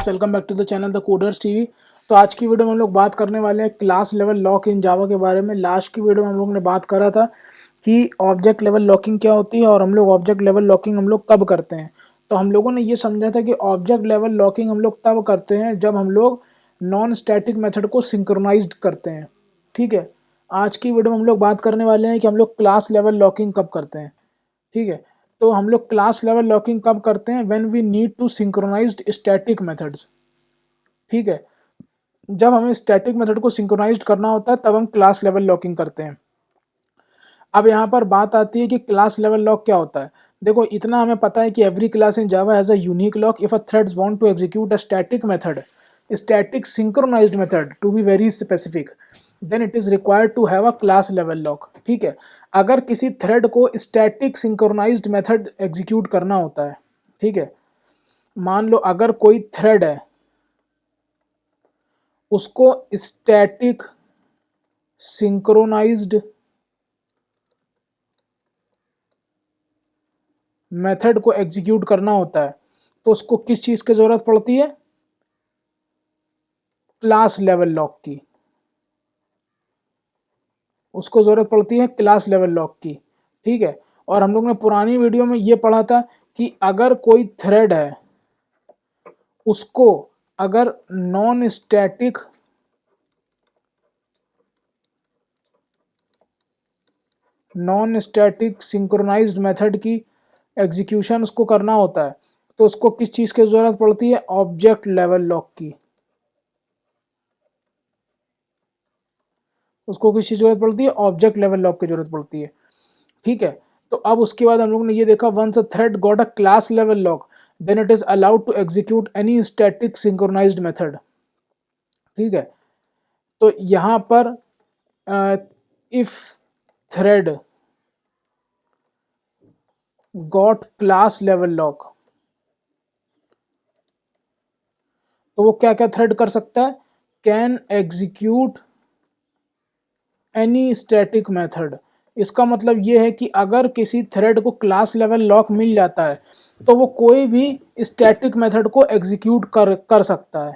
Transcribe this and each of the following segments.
Welcome back to the channel the coders TV. तो आज की वीडियो में हम लोग बात करने वाले हैं क्लास लेवल लॉक इन जावा के बारे में। लास्ट की वीडियो में हम लोग ने बात करा था कि ऑब्जेक्ट लेवल लॉकिंग क्या होती है और हम लोग ऑब्जेक्ट लेवल लॉकिंग हम लोग कब करते हैं। तो हम लोगों ने ये समझा था कि ऑब्जेक्ट लेवल लॉकिंग हम लोग तब करते हैं जब हम लोग नॉन स्टैटिक मेथड को सिंक्रोनाइज्ड करते हैं। ठीक है, आज की वीडियो में हम लोग बात करने वाले हैं कि हम लोग क्लास लेवल लॉकिंग कब करते हैं। ठीक है, तो हम लोग क्लास लेवल लॉकिंग कब करते हैं? When we need to synchronized static methods. ठीक है, जब हमें स्टैटिक मेथड को सिंक्रोनाइज्ड करना होता है तब हम क्लास लेवल लॉकिंग करते हैं। अब यहाँ पर बात आती है कि क्लास लेवल लॉक क्या होता है। देखो, इतना हमें पता है कि every class in Java has a unique lock if a threads want to execute a static method, static synchronized method to be very specific, then it is required to have a class level lock. ठीक है, अगर किसी thread को static synchronized method execute करना होता है, ठीक है, मान लो अगर कोई थ्रेड है उसको स्टैटिक सिंक्रोनाइज्ड मेथड को एग्जीक्यूट करना होता है तो उसको किस चीज की जरूरत पड़ती है? क्लास लेवल लॉक की। उसको जरूरत पड़ती है क्लास लेवल लॉक की। ठीक है, और हम लोग ने पुरानी वीडियो में ये पढ़ा था कि अगर कोई थ्रेड है उसको अगर नॉन स्टैटिक सिंक्रोनाइज्ड मेथड की एग्जीक्यूशन उसको करना होता है तो उसको किस चीज़ की ज़रूरत पड़ती है? ऑब्जेक्ट लेवल लॉक की। उसको किस चीज़ की जरूरत पड़ती है? ऑब्जेक्ट लेवल लॉक की जरूरत पड़ती है। ठीक है, तो अब उसके बाद हम लोग ने ये देखा, once a thread got a class level lock then it is allowed to execute any static synchronized method. ठीक है, तो यहाँ पर if thread got class level lock तो वो क्या क्या थ्रेड कर सकता है? Can execute any static method. इसका मतलब ये है कि अगर किसी थ्रेड को क्लास लेवल लॉक मिल जाता है तो वो कोई भी स्टैटिक मेथड को एग्जीक्यूट कर सकता है।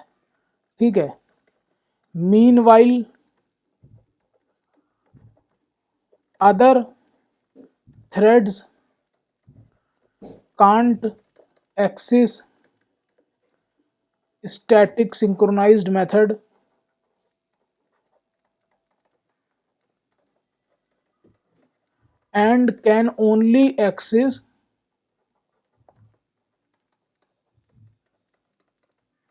ठीक है, meanwhile other threads can't access static synchronized method and can only access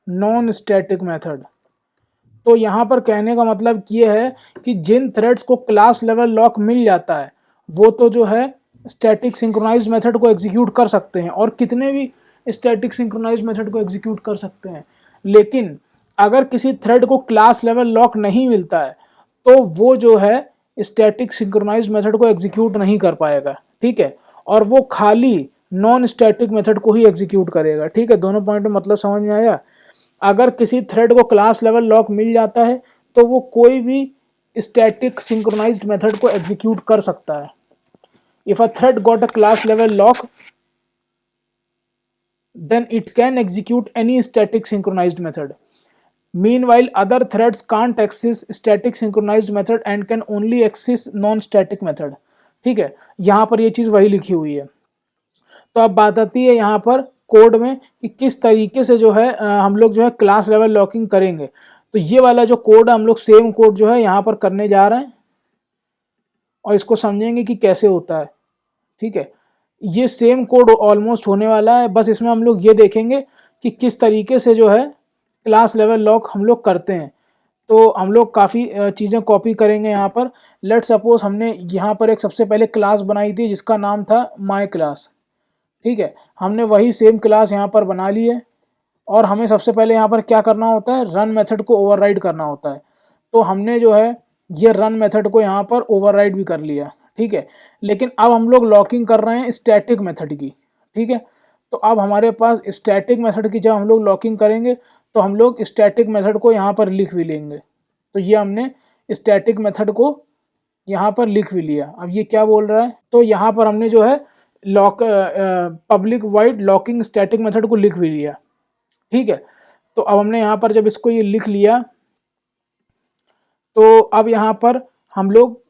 non static method. तो यहाँ पर कहने का मतलब ये है कि जिन थ्रेड्स को क्लास लेवल लॉक मिल जाता है वो तो जो है स्टैटिक सिंक्रोनाइज्ड मेथड को एग्जीक्यूट कर सकते हैं और कितने भी स्टैटिक सिंक्रोनाइज्ड मेथड को एग्जीक्यूट कर सकते हैं। लेकिन अगर किसी थ्रेड को क्लास लेवल लॉक नहीं मिलता है तो वो जो है स्टैटिक सिंक्रोनाइज्ड मेथड को एग्जीक्यूट नहीं कर पाएगा। ठीक है, और वो खाली नॉन स्टैटिक मेथड को ही एग्जीक्यूट करेगा। ठीक है, दोनों पॉइंट में मतलब समझ में आया? अगर किसी थ्रेड को क्लास लेवल लॉक मिल जाता है तो वो कोई भी स्टैटिक सिंक्रोनाइज्ड मेथड को एग्जीक्यूट कर सकता है। If a thread got a class level lock then it can execute any static synchronized method. Meanwhile, other threads can't access static synchronized method and can only access non-static method. ठीक है, यहाँ पर ये चीज़ वही लिखी हुई है। तो अब बात आती है यहाँ पर कोड में कि किस तरीके से जो है हम लोग जो है क्लास लेवल लॉकिंग करेंगे। तो ये वाला जो कोड है हम लोग सेम कोड जो है यहाँ पर करने जा रहे हैं और इसको समझेंगे कि कैसे होता है। ठीक है, ये सेम कोड ऑलमोस्ट होने वाला है, बस इसमें हम लोग ये देखेंगे कि किस तरीके से जो है क्लास लेवल लॉक हम लोग करते हैं। तो हम लोग काफ़ी चीज़ें कॉपी करेंगे यहाँ पर। लेट सपोज हमने यहाँ पर एक सबसे पहले क्लास बनाई थी जिसका नाम था माई क्लास। ठीक है, हमने वही सेम क्लास यहाँ पर बना ली है और हमें सबसे पहले यहाँ पर क्या करना होता है? रन मेथड को ओवरराइड करना होता है। तो हमने जो है ये रन मेथड को यहाँ पर ओवरराइड भी कर लिया। ठीक है, लेकिन अब हम लोग लॉकिंग कर रहे हैं स्टैटिक मेथड की। ठीक है, तो अब हमारे पास स्टैटिक मेथड की जब हम लोग लॉकिंग करेंगे तो हम लोग स्टैटिक मेथड को यहाँ पर लिख भी लेंगे। तो ये हमने स्टैटिक मेथड को यहाँ पर लिख भी लिया। अब ये क्या बोल रहा है? तो यहाँ पर हमने जो है lock public wide locking static method को लिख भी लिया। ठीक है, तो अब हमने यहाँ पर जब इसको ये लिख लिया तो अब यहाँ पर हम लोग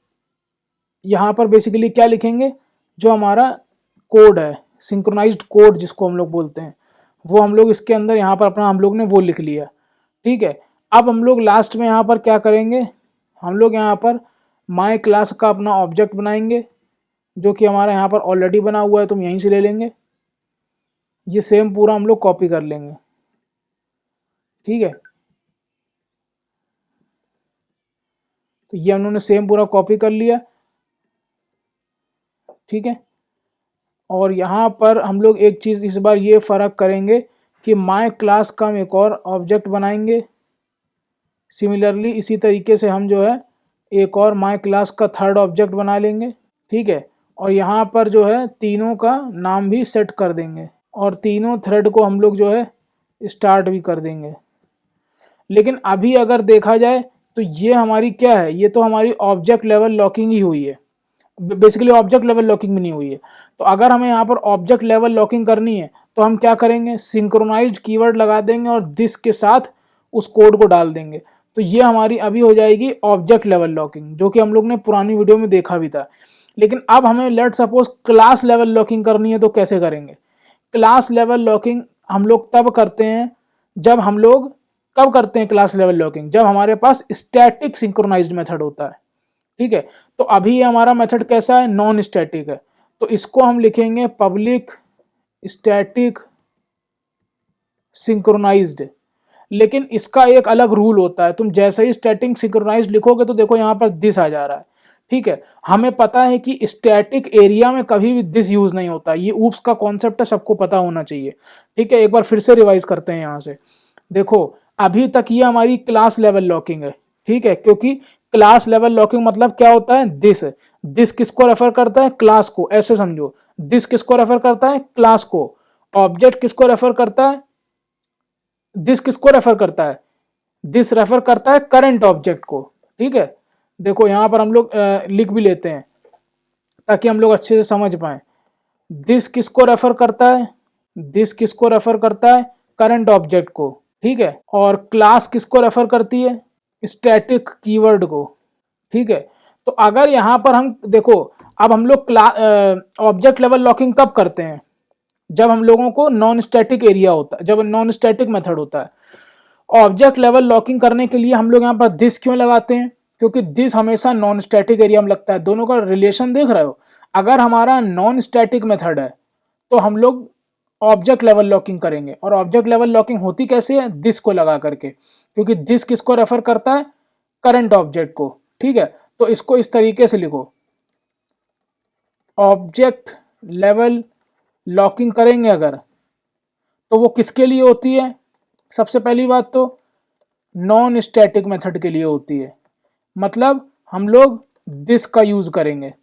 यहाँ पर बेसिकली क्या लिखेंगे, जो हमारा कोड है सिंक्रोनाइज्ड कोड जिसको हम लोग बोलते हैं, वो हम लोग इसके अंदर यहाँ पर अपना हम लोग ने वो लिख लिया। ठीक है, अब हम लोग लास्ट में यहाँ पर क्या करेंगे, हम लोग यहाँ पर माई क्लास का अपना ऑब्जेक्ट बनाएंगे जो कि हमारा यहाँ पर ऑलरेडी बना हुआ है, तुम यहीं से ले लेंगे, ये सेम पूरा हम लोग कॉपी कर लेंगे। ठीक है, तो ये हम लोगों ने सेम पूरा कॉपी कर लिया। ठीक है, और यहाँ पर हम लोग एक चीज़ इस बार ये फ़र्क करेंगे कि माई क्लास का हम एक और ऑब्जेक्ट बनाएंगे। सिमिलरली इसी तरीके से हम जो है एक और माई क्लास का थर्ड ऑब्जेक्ट बना लेंगे। ठीक है, और यहाँ पर जो है तीनों का नाम भी सेट कर देंगे और तीनों थ्रेड को हम लोग जो है स्टार्ट भी कर देंगे। लेकिन अभी अगर देखा जाए तो ये हमारी क्या है, ये तो हमारी ऑब्जेक्ट लेवल लॉकिंग ही हुई है, बेसिकली ऑब्जेक्ट लेवल लॉकिंग भी नहीं हुई है। तो अगर हमें यहाँ पर ऑब्जेक्ट लेवल लॉकिंग करनी है तो हम क्या करेंगे, सिंक्रोनाइज्ड कीवर्ड लगा देंगे और दिस के साथ उस कोड को डाल देंगे। तो ये हमारी अभी हो जाएगी ऑब्जेक्ट लेवल लॉकिंग, जो कि हम लोग ने पुरानी वीडियो में देखा भी था। लेकिन अब हमें let suppose class level locking करनी है तो कैसे करेंगे। क्लास लेवल लॉकिंग हम लोग तब करते हैं जब हम लोग कब करते हैं क्लास लेवल लॉकिंग, जब हमारे पास स्टैटिक सिंक्रोनाइज्ड मेथड होता है। ठीक है, तो अभी ये हमारा मेथड कैसा है, नॉन स्टैटिक है, तो इसको हम लिखेंगे पब्लिक स्टैटिक सिंक्रोनाइज्ड। लेकिन इसका एक अलग रूल होता है, तुम जैसे ही स्टैटिक सिंक्रोनाइज्ड लिखोगे तो देखो यहाँ पर दिस आ जा रहा है। ठीक है, हमें पता है कि स्टैटिक एरिया में कभी भी दिस यूज नहीं होता, ये ऊप्स का कॉन्सेप्ट है, सबको पता होना चाहिए। ठीक है, एक बार फिर से रिवाइज करते हैं यहाँ से। देखो अभी तक ये हमारी क्लास लेवल लॉकिंग है। ठीक है, क्योंकि क्लास लेवल लॉकिंग मतलब क्या होता है, दिस। दिस किसको रेफर करता है, क्लास को, ऐसे समझो। दिस किसको रेफर करता है, क्लास को। ऑब्जेक्ट किसको रेफर करता है, दिस किसको रेफर करता है, दिस रेफर करता है करंट ऑब्जेक्ट को। ठीक है, देखो यहां पर हम लोग लिख भी लेते हैं ताकि हम लोग अच्छे से समझ पाए। दिस किसको रेफर करता है, दिस किसको रेफर करता है, करंट ऑब्जेक्ट को। ठीक है, और क्लास किसको रेफर करती है, स्टैटिक कीवर्ड को। ठीक है, तो अगर यहां पर हम देखो, अब हम लोग ऑब्जेक्ट लेवल लॉकिंग कब करते हैं, जब हम लोगों को नॉन स्टैटिक एरिया होता है, जब नॉन स्टैटिक मेथड होता है। ऑब्जेक्ट लेवल लॉकिंग करने के लिए हम लोग यहाँ पर दिस क्यों लगाते हैं, क्योंकि दिस हमेशा नॉन स्टैटिक एरिया में लगता है। दोनों का रिलेशन देख रहे हो, अगर हमारा नॉन स्टैटिक मेथड है तो हम लोग ऑब्जेक्ट लेवल लॉकिंग करेंगे, और ऑब्जेक्ट लेवल लॉकिंग होती कैसे है, दिस को लगा करके, क्योंकि दिस किसको रेफर करता है, करंट ऑब्जेक्ट को। ठीक है, तो इसको इस तरीके से लिखो, ऑब्जेक्ट लेवल लॉकिंग करेंगे अगर तो वो किसके लिए होती है, सबसे पहली बात तो नॉन स्टैटिक मेथड के लिए होती है, मतलब हम लोग दिस का यूज करेंगे।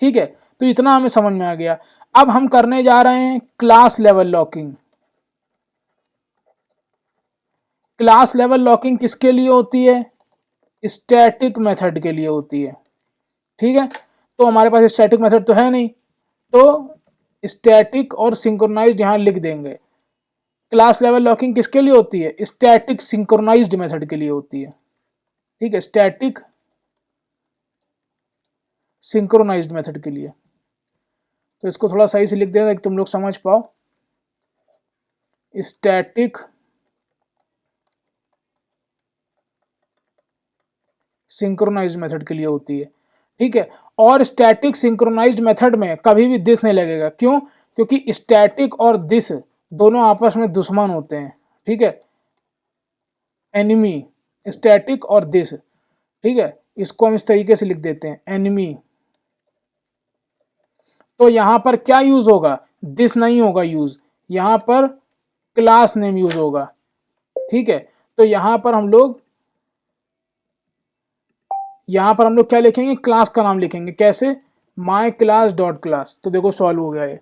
ठीक है, तो इतना हमें समझ में आ गया। अब हम करने जा रहे हैं class level locking. Class level locking किसके लिए होती है, स्टैटिक मेथड के लिए होती है। ठीक है, तो हमारे पास स्टैटिक मेथड तो है नहीं, तो स्टैटिक और सिंक्रोनाइज्ड यहां लिख देंगे। क्लास लेवल लॉकिंग किसके लिए होती है, स्टैटिक सिंक्रोनाइज्ड मेथड के लिए होती है। ठीक है, स्टैटिक सिंक्रोनाइज्ड मेथड के लिए। तो इसको थोड़ा सही से लिख देना ताकि तुम लोग समझ पाओ। स्टैटिक सिंक्रोनाइज्ड मेथड के लिए होती है। ठीक है, और स्टैटिक सिंक्रोनाइज्ड मेथड में कभी भी दिस नहीं लगेगा, क्यों, क्योंकि स्टैटिक और दिस दोनों आपस में दुश्मन होते हैं। ठीक है, एनिमी, स्टैटिक और दिस। ठीक है, इसको हम इस तरीके से लिख देते हैं, एनिमी। तो यहां पर क्या यूज होगा, दिस नहीं होगा यूज, यहां पर क्लास नेम यूज होगा। ठीक है, तो यहां पर हम लोग क्या लिखेंगे, क्लास का नाम लिखेंगे, कैसे, माई क्लास डॉट क्लास। तो देखो सॉल्व हो गया ये।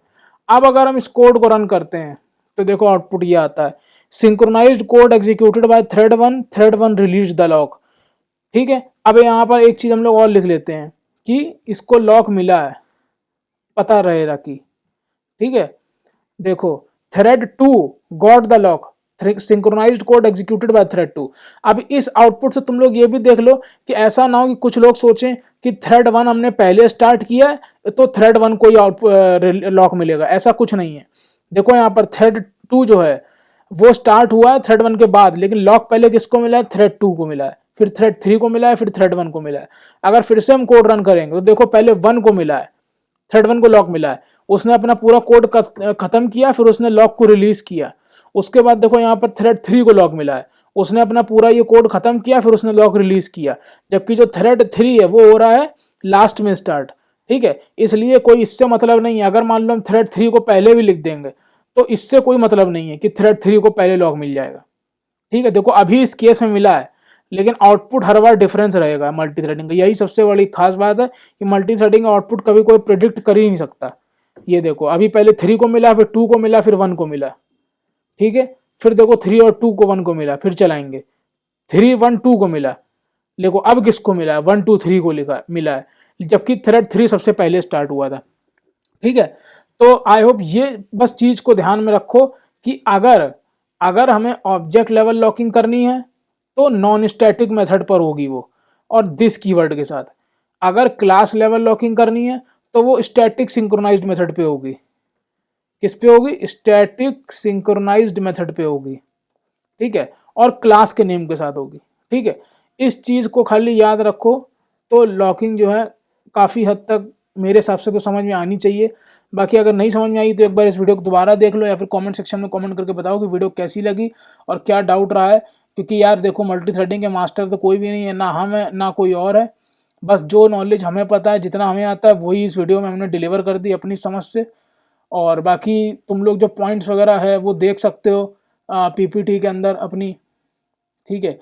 अब अगर हम इस कोड को रन करते हैं तो देखो आउटपुट ये आता है, synchronized code executed by thread one release the lock. ठीक है, अब यहाँ पर एक चीज हम लोग और लिख लेते हैं कि इसको लॉक मिला है, पता रहेगा कि, ठीक है, देखो thread 2 got the lock, synchronized code executed by thread 2। अब इस आउटपुट से तुम लोग ये भी देख लो कि ऐसा ना हो कि कुछ लोग सोचें कि थ्रेड 1 हमने पहले स्टार्ट किया है तो थ्रेड 1 को ही आउटपुट लॉक मिलेगा, ऐसा कुछ नहीं है। देखो यहाँ पर थ्रेड 2 जो है वो स्टार्ट हुआ है थ्रेड 1 के बाद, लेकिन लॉक पहले किसको मिला है, थ्रेड 2 को मिला है, फिर थ्रेड 3 को मिला है, फिर थ्रेड 1 को मिला है। अगर फिर से हम कोड रन करेंगे तो देखो पहले 1 को मिला है, थ्रेड 1 को लॉक मिला है, उसने अपना पूरा कोड खत्म किया, फिर उसने लॉक को रिलीज किया। उसके बाद देखो यहाँ पर थ्रेड 3 को लॉक मिला है, उसने अपना पूरा ये कोड खत्म किया, फिर उसने लॉक रिलीज किया। जबकि जो थ्रेड 3 है वो हो रहा है लास्ट में स्टार्ट, ठीक है। इसलिए कोई इससे मतलब नहीं है, अगर मान लो हम थ्रेड 3 को पहले भी लिख देंगे तो इससे कोई मतलब नहीं है कि थ्रेड 3 को पहले लॉक मिल जाएगा, ठीक है। देखो अभी इस केस में मिला है, लेकिन आउटपुट हर बार डिफरेंस रहेगा मल्टी थ्रेडिंग का। यही सबसे बड़ी खास बात है कि मल्टी थ्रेडिंग आउटपुट कभी कोई प्रिडिक्ट कर ही नहीं सकता। ये देखो अभी पहले 3 को मिला, फिर 2 को मिला, फिर 1 को मिला, ठीक है। फिर देखो 3 और 2 को 1 को मिला, फिर चलाएंगे 3 1 2 को मिला। देखो अब किसको मिला है, 1 2 3 को लिखा मिला है, जबकि थ्रेड 3 सबसे पहले स्टार्ट हुआ था, ठीक है। तो आई होप ये बस चीज को ध्यान में रखो कि अगर हमें ऑब्जेक्ट लेवल लॉकिंग करनी है तो नॉन स्टैटिक मेथड पर होगी वो, और दिस कीवर्ड के साथ। अगर क्लास लेवल लॉकिंग करनी है तो वो स्टैटिक सिंक्रोनाइज्ड मेथड पे होगी। किस पे होगी, स्टैटिक सिंक्रोनाइज्ड मेथड पे होगी, ठीक है, और क्लास के नेम के साथ होगी, ठीक है। इस चीज को खाली याद रखो तो लॉकिंग जो है काफी हद तक मेरे हिसाब से तो समझ में आनी चाहिए। बाकी अगर नहीं समझ में आई तो एक बार इस वीडियो को दोबारा देख लो, या फिर कमेंट सेक्शन में कमेंट करके बताओ कि वीडियो कैसी लगी और क्या डाउट रहा है। क्योंकि यार देखो मल्टी थ्रेडिंग के मास्टर तो कोई भी नहीं है, ना हम है ना कोई और है। बस जो नॉलेज हमें पता है, जितना हमें आता है, वही इस वीडियो में हमने डिलीवर कर दी अपनी समझ से। और बाकी तुम लोग जो पॉइंट्स वगैरह है वो देख सकते हो पीपीटी के अंदर अपनी, ठीक है।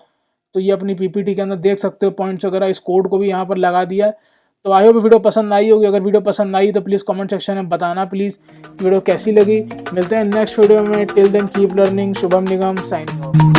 तो ये अपनी पीपीटी के अंदर देख सकते हो पॉइंट्स वगैरह, इस कोड को भी यहाँ पर लगा दिया है। तो आई होप वीडियो पसंद आई होगी। अगर वीडियो पसंद आई तो प्लीज़ कमेंट सेक्शन में बताना प्लीज़ वीडियो कैसी लगी। मिलते हैं नेक्स्ट वीडियो में, till then keep learning. Shubham Nigam signing of.